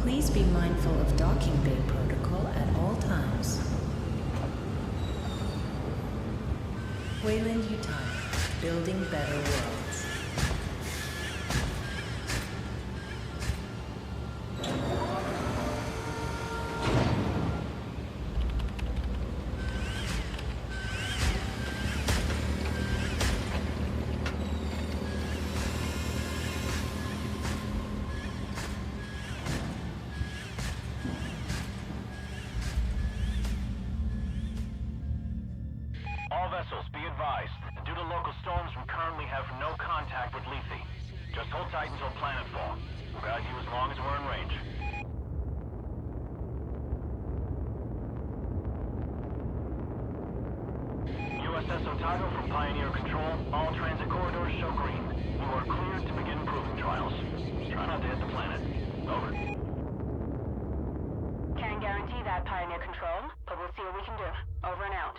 Please be mindful of docking bay protocol at all times. Wayland Yutani, building better worlds. All vessels, be advised. Due to local storms, we currently have no contact with Lethe. Just hold tight until planetfall. We'll guide you as long as we're in range. USS Otago from Pioneer Control. All transit corridors show green. You are cleared to begin proving trials. Try not to hit the planet. Over. Can't guarantee that, Pioneer Control, but we'll see what we can do. Over and out.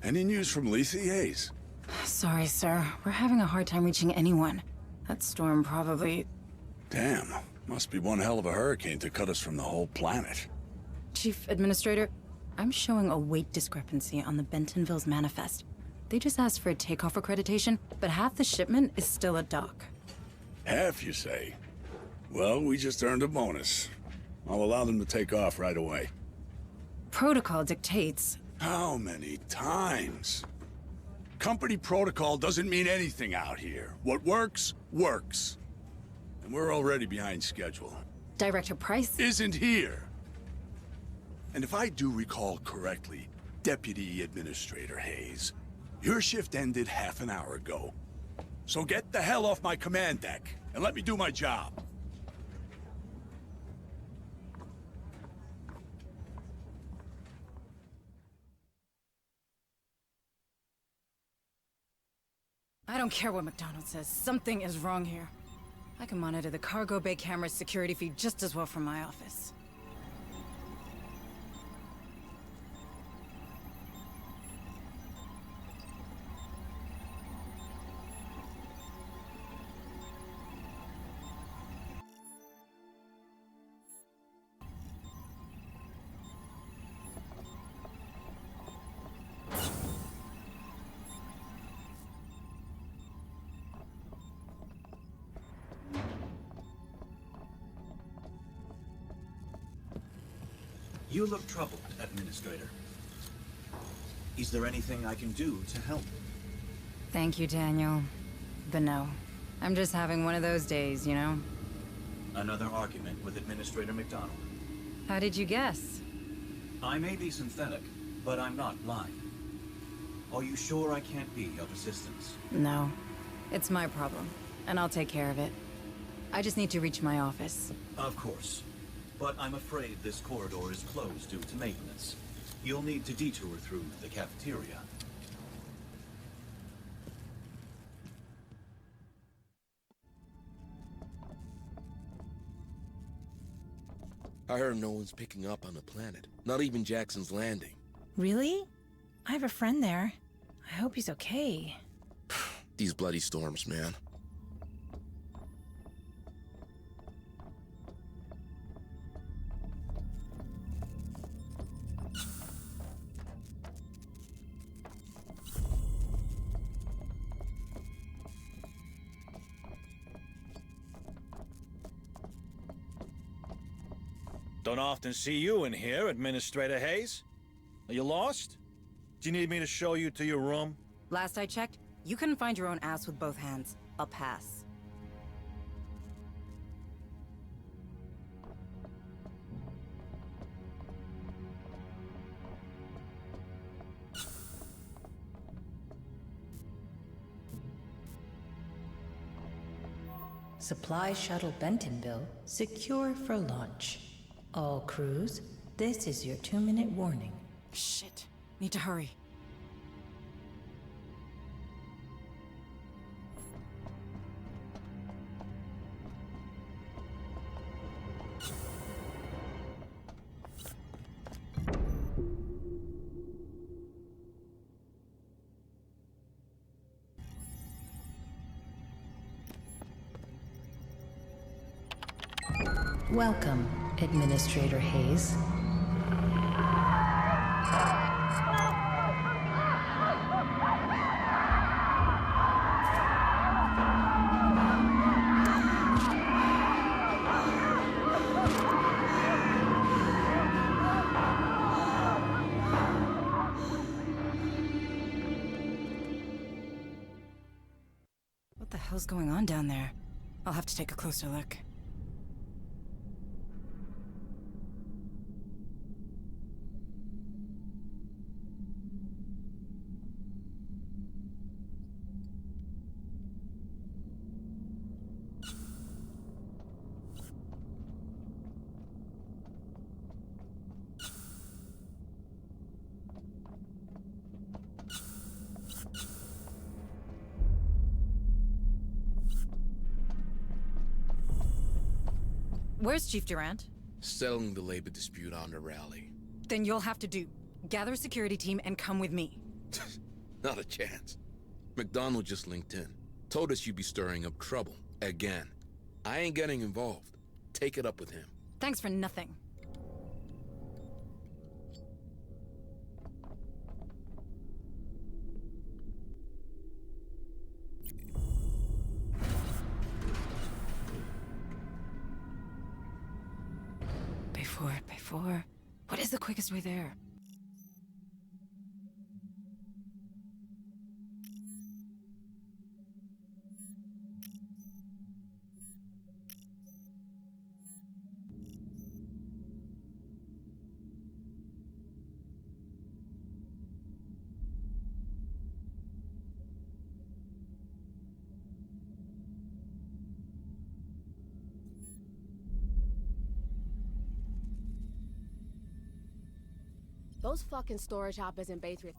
Any news from Lethe, Hayes? Sorry, sir. We're having a hard time reaching anyone. That storm probably... Damn. Must be one hell of a hurricane to cut us from the whole planet. Chief Administrator, I'm showing a weight discrepancy on the Bentonville's manifest. They just asked for a takeoff accreditation, but half the shipment is still at dock. Half, you say? Well, we just earned a bonus. I'll allow them to take off right away. Protocol dictates... How many times? Company protocol doesn't mean anything out here. What works, works. And we're already behind schedule. Director Price? Isn't here. And if I do recall correctly, Deputy Administrator Hayes, your shift ended half an hour ago. So get the hell off my command deck and let me do my job. I don't care what McDonald says. Something is wrong here. I can monitor the cargo bay camera's security feed just as well from my office. You look troubled, Administrator. Is there anything I can do to help? Thank you, Daniel. But no. I'm just having one of those days, you know? Another argument with Administrator McDonald. How did you guess? I may be synthetic, but I'm not blind. Are you sure I can't be of assistance? No. It's my problem, and I'll take care of it. I just need to reach my office. Of course. But I'm afraid this corridor is closed due to maintenance. You'll need to detour through the cafeteria. I heard no one's picking up on the planet. Not even Jackson's Landing. Really? I have a friend there. I hope he's okay. These bloody storms, man. Don't often see you in here, Administrator Hayes. Are you lost? Do you need me to show you to your room? Last I checked, you couldn't find your own ass with both hands. I'll pass. Supply shuttle Bentonville secure for launch. All crews, this is your 2-minute warning. Shit. Need to hurry. Welcome, Administrator Hayes. What the hell's going on down there? I'll have to take a closer look. Where's Chief Durant? Settling the labor dispute on the rally. Then you'll have to gather a security team and come with me. Not a chance. McDonald just linked in. Told us you'd be stirring up trouble. Again. I ain't getting involved. Take it up with him. Thanks for nothing. Before. What is the quickest way there? Those fucking storage hoppers in Bay 3.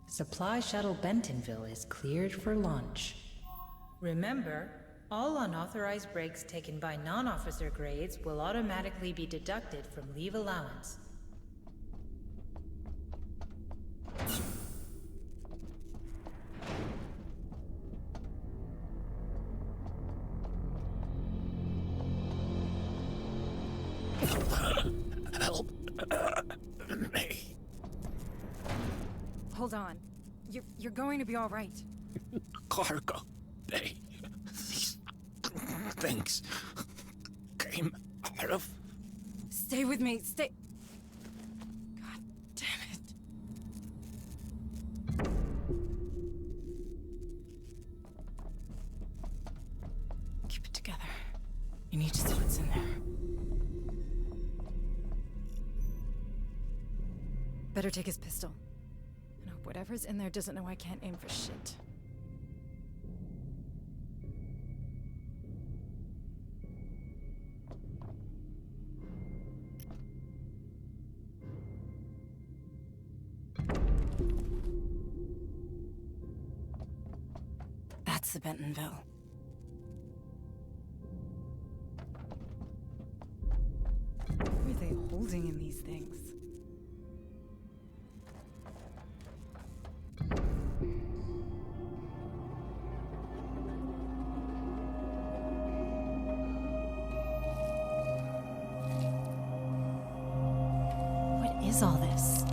Supply shuttle Bentonville is cleared for launch. Remember, all unauthorized breaks taken by non-officer grades will automatically be deducted from leave allowance. Help me. Hold on. You're going to be all right. Cargo bay. These things came out of... Stay with me. Stay. You need to see what's in there. Better take his pistol. And hope whatever's in there doesn't know I can't aim for shit. That's the Bentonville. What are they holding in these things? What is all this?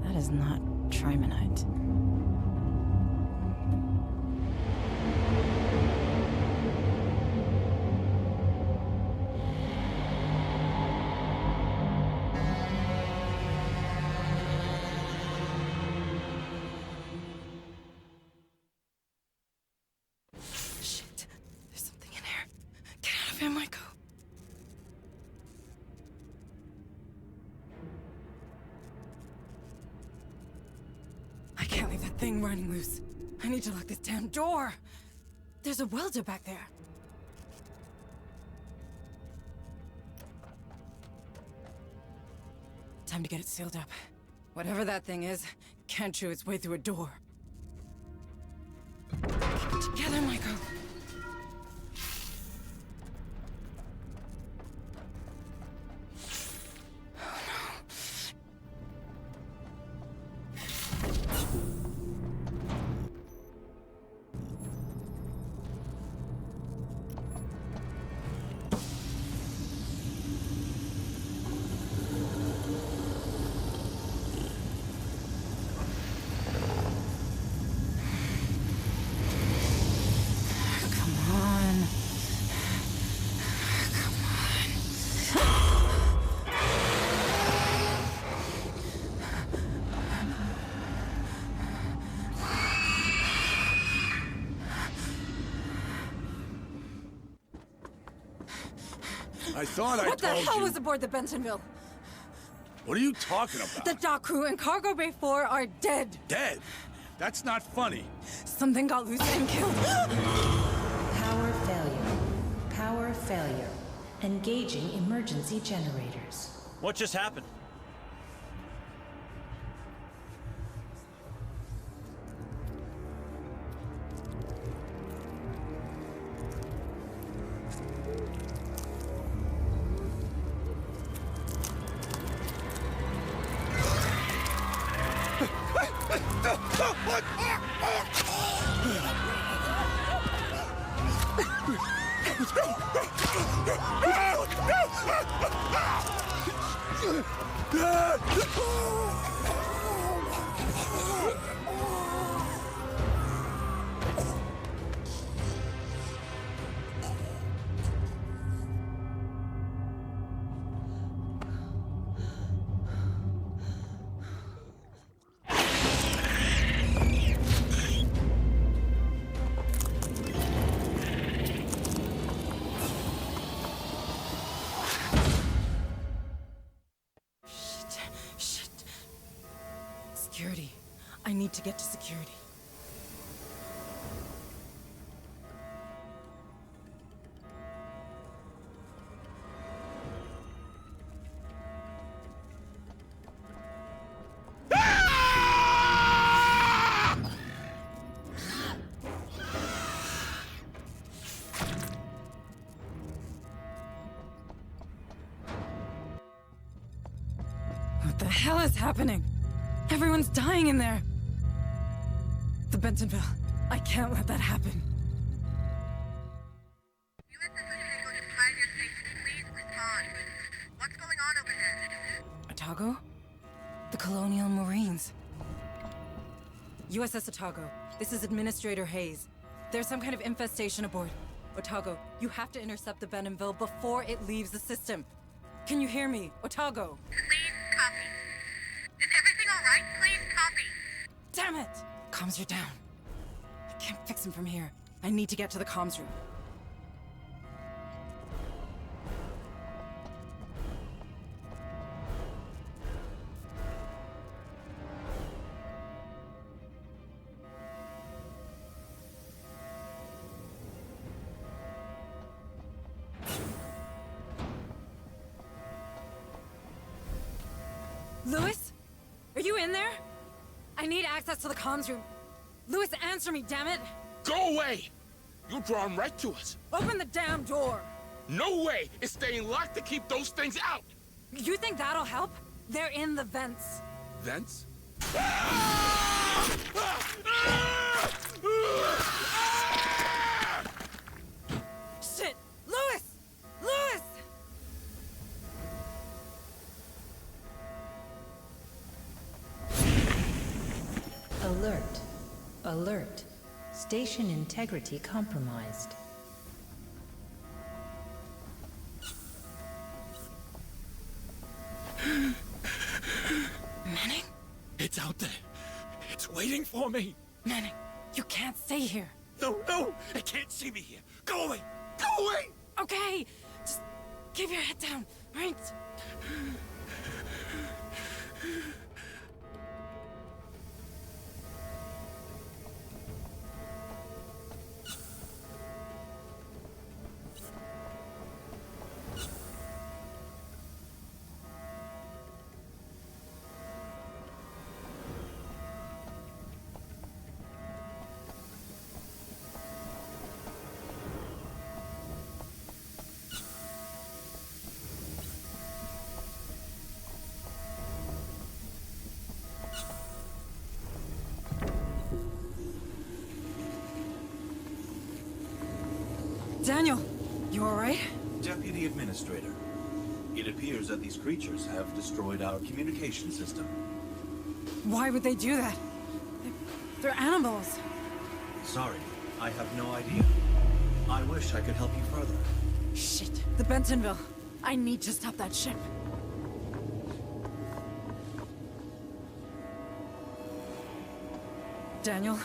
That is not trimonite. Shit. There's something in here. Get out of here, Michael. I can't leave that thing running loose. I need to lock this damn door. There's a welder back there. Time to get it sealed up. Whatever that thing is, can't chew its way through a door. Keep it together, Michael. Come on. I thought I What the told hell you. was aboard the Bentonville? What are you talking about? The dock crew and Cargo Bay 4 are dead. Dead? That's not funny. Something got loose and killed. Power failure. Power failure. Engaging emergency generators. What just happened? Shit. Security. I need to get to security. What the hell is happening? Everyone's dying in there. The Bentonville. I can't let that happen. U.S. Associated Coast of Pioneer Station, please respond. What's going on over there? Otago? The Colonial Marines. USS Otago, this is Administrator Hayes. There's some kind of infestation aboard. Otago, you have to intercept the Bentonville before it leaves the system. Can you hear me? Otago? Please copy. Is everything alright? Please copy. Damn it! Comms are down. I can't fix them from here. I need to get to the comms room. Louis? Are you in there? I need access to the comms room. Louis, answer me, damn it! Go away! You're drawn right to us. Open the damn door! No way! It's staying locked to keep those things out! You think that'll help? They're in the vents. Vents? Shit! Louis! Louis! Alert. Alert. Station integrity compromised. Manning? It's out there. It's waiting for me. Manning, you can't stay here. No, no! It can't see me here. Go away! Go away! Okay, just keep your head down, right? Daniel, you alright? Deputy Administrator, it appears that these creatures have destroyed our communication system. Why would they do that? They're animals. Sorry, I have no idea. I wish I could help you further. Shit, the Bentonville. I need to stop that ship. Daniel,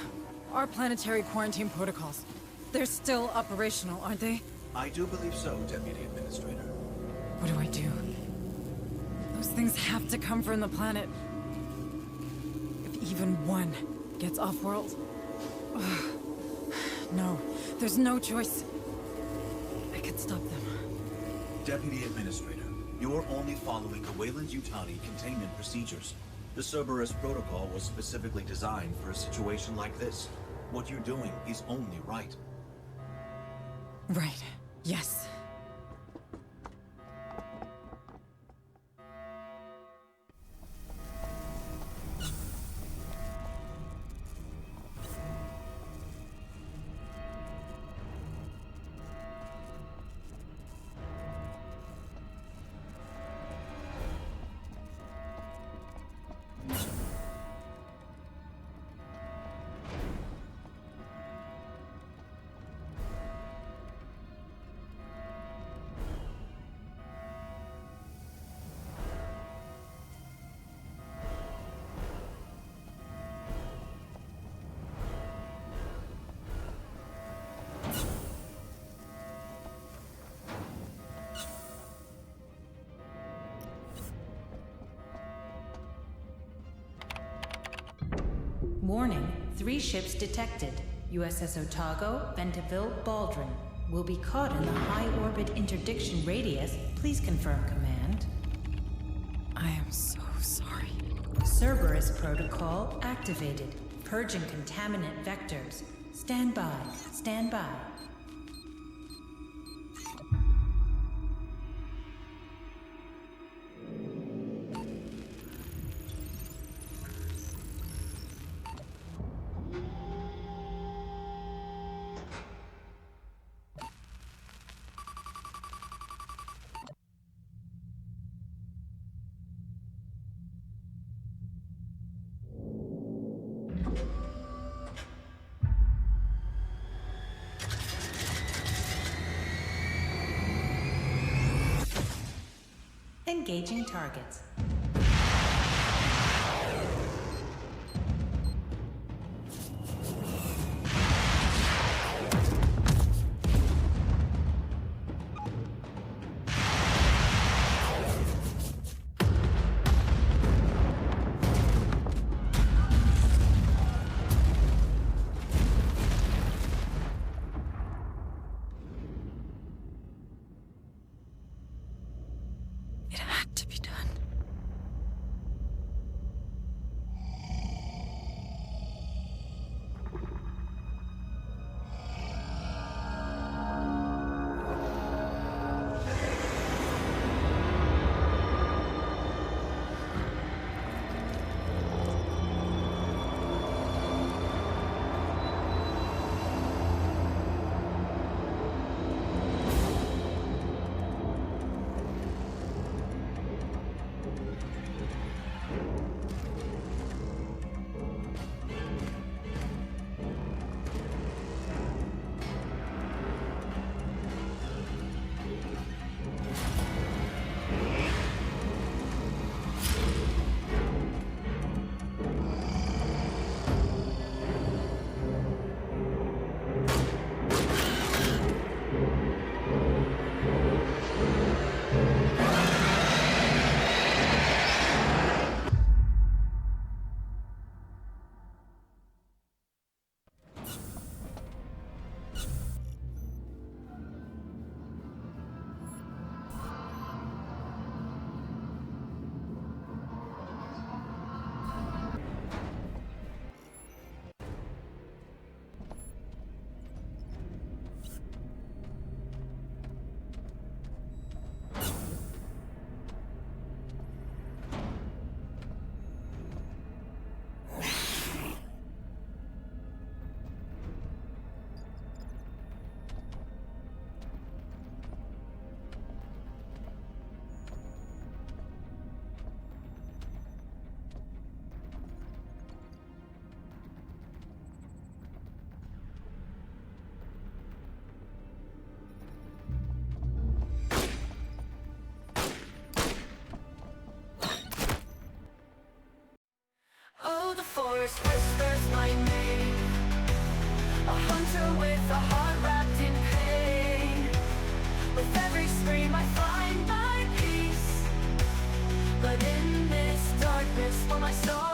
our planetary quarantine protocols. They're still operational, aren't they? I do believe so, Deputy Administrator. What do I do? Those things have to come from the planet. If even one gets off-world... No, there's no choice. I can stop them. Deputy Administrator, you're only following the Wayland-Yutani containment procedures. The Cerberus protocol was specifically designed for a situation like this. What you're doing is only right. Right. Yes. Warning, 3 ships detected. USS Otago, Bentonville, Baldwin. Will be caught in the high orbit interdiction radius. Please confirm command. I am so sorry. Cerberus protocol activated. Purging contaminant vectors. Stand by. Stand by. Engaging targets. It had to be done. Oh, the forest whispers my name, a hunter with a heart wrapped in pain. With every scream I find my peace, but in this darkness for my soul